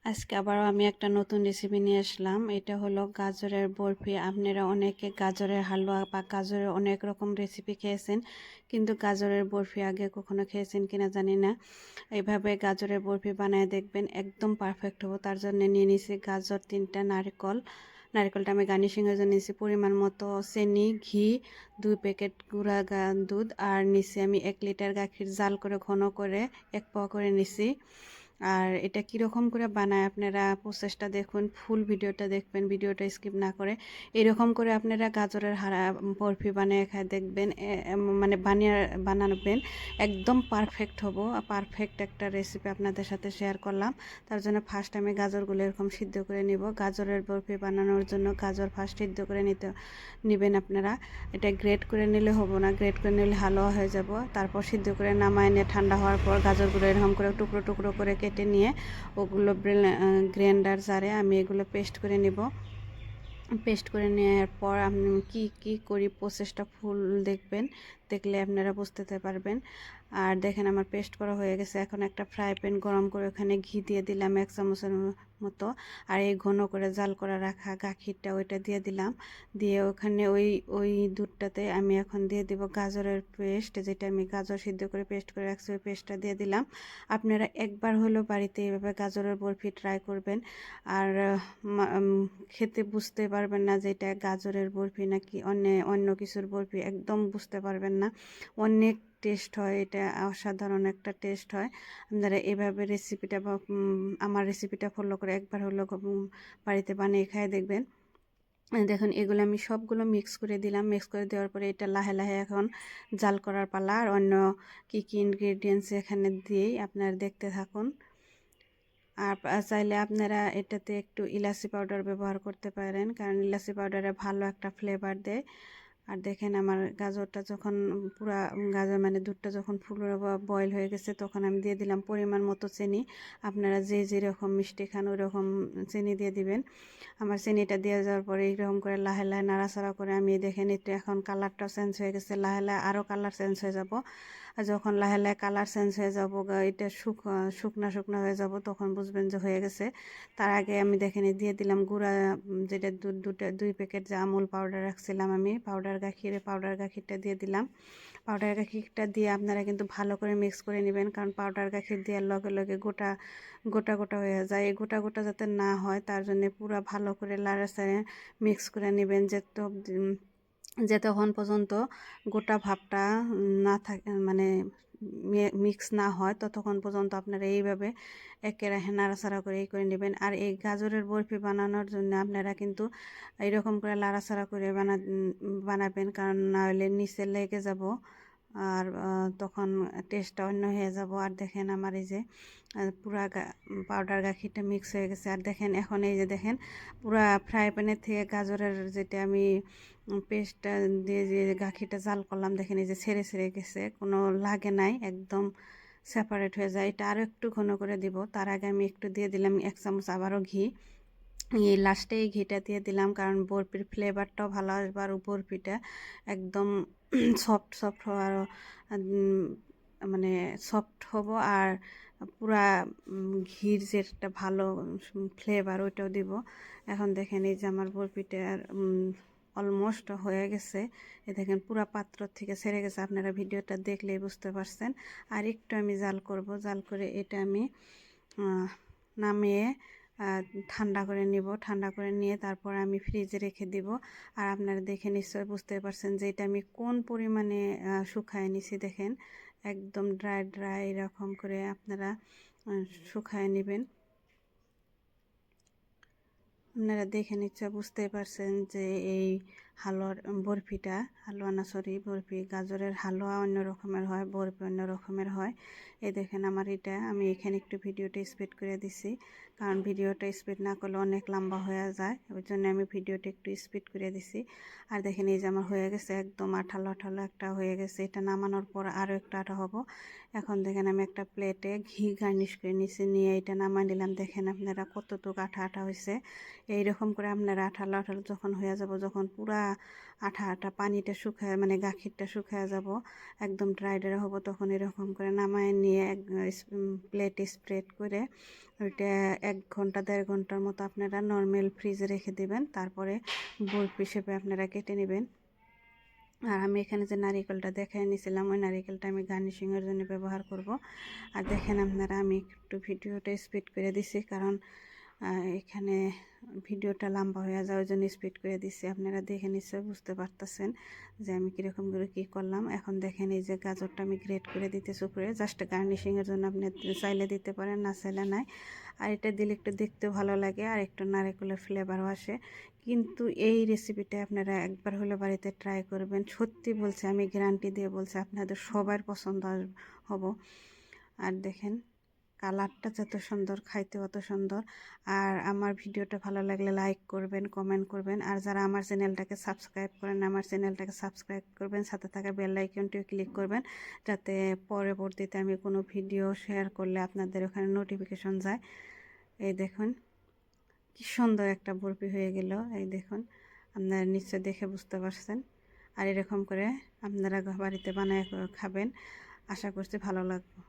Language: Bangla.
আজকে আবারও আমি একটা নতুন রেসিপি নিয়ে আসলাম। এটা হলো গাজরের বরফি। আপনারা অনেকে গাজরের হালুয়া বা গাজরের অনেক রকম রেসিপি খেয়েছেন, কিন্তু গাজরের বরফি আগে কখনো খেয়েছেন কিনা জানি না। এইভাবে গাজরের বরফি বানায় দেখবেন, একদম পারফেক্ট হবো। তার জন্য নিয়ে নিয়েছি গাজর, 3টা নারকেলটা আমি গার্নিশিংয়ের জন্য নিয়েছি পরিমাণ মতো চিনি, ঘি, 2 প্যাকেট গুঁড়া দুধ, আর নিচে আমি 1 লিটার গাখির জাল করে ঘন করে 1 পোয়া করে নিছি। আর এটা কীরকম করে বানায় আপনারা প্রসেসটা দেখুন, ফুল ভিডিওটা দেখবেন, ভিডিওটা স্কিপ না করে। এরকম করে আপনারা গাজরের বরফি বানিয়ে খায় দেখবেন, মানে বানাবেন, একদম পারফেক্ট হবো। পারফেক্ট একটা রেসিপি আপনাদের সাথে শেয়ার করলাম। তার জন্য ফার্স্ট আমি গাজরগুলো এরকম সিদ্ধ করে নিব। গাজরের বরফি বানানোর জন্য গাজর ফার্স্ট সিদ্ধ করে নেবেন আপনারা। এটা গ্রেট করে নিলে হবো না, গ্রেট করে নিলে হালুয়া হয়ে যাব। তারপর সিদ্ধ করে নামায় নিয়ে ঠান্ডা হওয়ার পর গাজরগুলো এরকম করে টুকরো টুকরো করে কেটে নিয়ে ওগুলো গ্রাইন্ডার জারে আমি এগুলো পেস্ট করে নিব। পেস্ট করে নেওয়ার পর আমি কি করি প্রসেসটা ফুল দেখবেন, দেখলে আপনারা বুঝতে পারবেন। আর দেখেন আমার পেস্ট করা হয়ে গেছে। এখন একটা ফ্রাই প্যান গরম করে ওখানে ঘি দিয়ে দিলাম 1 চামচের মতো। আর এই ঘন করে জাল করে রাখা গাখিরটা ওইটা দিয়ে দিলাম। দিয়ে ওখানে ওই দুধটাতে আমি এখন দিয়ে দিব গাজরের পেস্ট, যেটা আমি গাজর সিদ্ধ করে পেস্ট করে রাখছি, ওই পেস্টটা দিয়ে দিলাম। আপনারা একবার হলেও বাড়িতে এইভাবে গাজরের বরফি ট্রাই করবেন। আর খেতে বুঝতে পারবেন না যে এটা গাজরের বরফি নাকি অন্য কিছুর বরফি, একদম বুঝতে পারবেন না। অনেক টেস্ট হয়, এটা অসাধারণ একটা টেস্ট হয়। আপনারা এভাবে রেসিপিটা বা আমার রেসিপিটা ফলো করে একবার হলো বাড়িতে বানিয়ে খায় দেখবেন। দেখুন এগুলো আমি সবগুলো মিক্স করে দিলাম। মিক্স করে দেওয়ার পরে এটা লাহে লাহে এখন জাল করার পালা। আর অন্য কী কী ইনগ্রেডিয়েন্টস এখানে দিয়েই আপনারা দেখতে থাকুন। আর চাইলে আপনারা এটাতে একটু ইলাচি পাউডার ব্যবহার করতে পারেন, কারণ ইলাচি পাউডারে ভালো একটা ফ্লেভার দেয়। আর দেখেন আমার গাজরটা যখন পুরা গাজর মানে দুধটা যখন পুরো বয়েল হয়ে গেছে, তখন আমি দিয়ে দিলাম পরিমাণ মতো চিনি। আপনারা যে যেরকম মিষ্টি খান ওই রকম চিনি দিয়ে দিবেন। আমার চিনিটা দিয়ে যাওয়ার পরে এইরকম করে লাহে লাহে নাড়াচাড়া করে আমি দেখেন একটু এখন কালারটা চেঞ্জ হয়ে গেছে, লাহে লাহে আরও কালার চেঞ্জ হয়ে যাব। আর যখন লাহে লাহে কালার চেঞ্জ হয়ে যাব, এটা শুকনা শুকনা হয়ে যাব, তখন বুঝবেন যে হয়ে গেছে। তার আগে আমি দেখেন দিয়ে দিলাম গুঁড়া, যেটা 2 প্যাকেট যে আমুল পাউডার রাখছিলাম আমি, পাউডার গাখিরটা দিয়ে দিলাম। পাউডার গাখিরটা দিয়ে আপনারা কিন্তু ভালো করে মিক্স করে নেবেন, কারণ পাউডার গাখির দেওয়ার লগে লগে গোটা গোটা গোটা হয়ে যায়। এই গোটা গোটা যাতে না হয় তার জন্য পুরো ভালো করে লাড়াচাড়ে মিক্স করে নেবেন, যতক্ষণ পর্যন্ত গোটা ভাবটা না থাকে, মানে মিক্স না হয়, ততক্ষণ পর্যন্ত আপনারা এইভাবে একেরাহে নাড়াচাড়া করে করে নেবেন। আর এই গাজরের বরফি বানানোর জন্য আপনারা কিন্তু এইরকম করে নাড়াচাড়া করে বানাবেন, কারণ না হলে নিচে লেগে যাব, আর তখন টেস্টটা অন্য হয়ে যাব। আর দেখেন আমার এই যে পুরা পাউডার গাখিরটা মিক্স হয়ে গেছে। আর দেখেন এখন এই যে দেখেন পুরা ফ্রাই প্যানের থেকে গাজরের যেটা আমি পেস্টটা দিয়ে যে গাখিরটা জাল করলাম, দেখেন এই যে ছেড়ে ছেড়ে গেছে, কোনো লাগে নাই, একদম সেপারেট হয়ে যায়। এটা আরও একটু ঘন করে দিব। তার আগে আমি একটু দিয়ে দিলাম 1 চামচ আবারও ঘি। এই লাস্টে এই ঘিটা দিয়ে দিলাম, কারণ বরফির ফ্লেভারটাও ভালো আসবে, আর বরফিটা একদম সফট সফট হওয়ার মানে সফট হব। আর পুরা ঘির যে একটা ভালো ফ্লেভার ওইটাও দিব। এখন দেখেন এই যে আমার বরফিটা অলমোস্ট হয়ে গেছে। এ দেখেন পুরা পাত্র থেকে ছেড়ে গেছে, আপনারা ভিডিওটা দেখলেই বুঝতে পারছেন। আর একটু আমি জাল করব, জাল করে এটা আমি নামিয়ে ঠান্ডা করে নিব। ঠান্ডা করে নিয়ে তারপর আমি ফ্রিজে রেখে দিব। আর আপনারা দেখে নিশ্চয়ই বুঝতে পারছেন যে এটা আমি কোন পরিমাণে শুকায় নিছি। দেখেন একদম ড্রাই ড্রাই এরকম করে আপনারা শুকায় নেবেন। আপনারা দেখে নিশ্চয় বুঝতেই পারছেন যে এই হালুয়া না সরি বরফি, গাজরের হালুয়া অন্য রকমের হয়, বরফি অন্য রকমের হয়। এই দেখেন আমার এটা আমি এখানে একটু ভিডিওটা স্পিড করে দিছি, কারণ ভিডিওটা স্পিড না করলে অনেক লম্বা হয়ে যায়, ওই জন্য আমি ভিডিওটা একটু স্পিড করে দিছি। আর দেখেন এই যে আমার হয়ে গেছে, একদম আঠালো আঠালো একটা হয়ে গেছে। এটা নামানোর পর আরও একটা আঠা হবো। এখন দেখেন আমি একটা প্লেটে ঘি গার্নিশ করে নিছি, নিয়ে এটা নামাই নিলাম। দেখেন আপনারা কতটুকু আঠা আঠা হয়েছে। এইরকম করে আপনারা আঠালো আঠালো যখন হয়ে যাব, যখন পুরা আঠা আঠা পানিটা শুকায় মানে গাখিরটা শুকায় যাব, একদম ড্রাই ড্রাই হবো, তখন এরকম করে নামায় নিয়ে প্লেটে স্প্রেড করে ওইটা 1 ঘন্টা 1.5 ঘন্টার মতো আপনারা নর্মাল ফ্রিজে রেখে দেবেন। তারপরে বরফি শেপে আপনারা কেটে নেবেন। আর আমি এখানে যে নারিকেলটা দেখাই নিয়েছিলাম, ওই নারিকেলটা আমি গার্নিশিংয়ের জন্য ব্যবহার করব। আর দেখেন আপনারা, আমি একটু ভিডিওটা স্পিড করে দিছি, কারণ এখানে ভিডিওটা লম্বা হয়ে যায়, ওই জন্য স্পিড করে দিচ্ছি। আপনারা দেখে নিশ্চয়ই বুঝতে পারতেছেন যে আমি কীরকম করে কী করলাম। এখন দেখেন এই যে গাজরটা আমি গ্রেট করে দিতেছি উপরে, জাস্ট গার্নিশিংয়ের জন্য, আপনি চাইলে দিতে পারেন, না চাইলে নাই। আর এটা দিলে একটু দেখতেও ভালো লাগে আর একটু নারকেলের ফ্লেভারও আসে। কিন্তু এই রেসিপিটা আপনারা একবার হলে বাড়িতে ট্রাই করবেন, সত্যি বলছি, আমি গ্যারান্টি দিয়ে বলছি আপনাদের সবার পছন্দ হব। আর দেখেন কালারটা যত সুন্দর, খাইতে অত সুন্দর। আর আমার ভিডিওটা ভালো লাগলে লাইক করবেন, কমেন্ট করবেন। আর যারা আমার চ্যানেলটাকে সাবস্ক্রাইব করেন, আমার চ্যানেলটাকে সাবস্ক্রাইব করবেন, সাথে থাকা বেল আইকনটিও ক্লিক করবেন, যাতে পরবর্তীতে আমি কোনো ভিডিও শেয়ার করলে আপনাদের ওখানে নোটিফিকেশন যায়। এই দেখুন কি সুন্দর একটা বরফি হয়ে গেল। এই দেখুন, আপনারা নিশ্চয় দেখে বুঝতে পারছেন। আর এরকম করে আপনারা বাড়িতে বানায় খাবেন, আশা করছি ভালো লাগবে।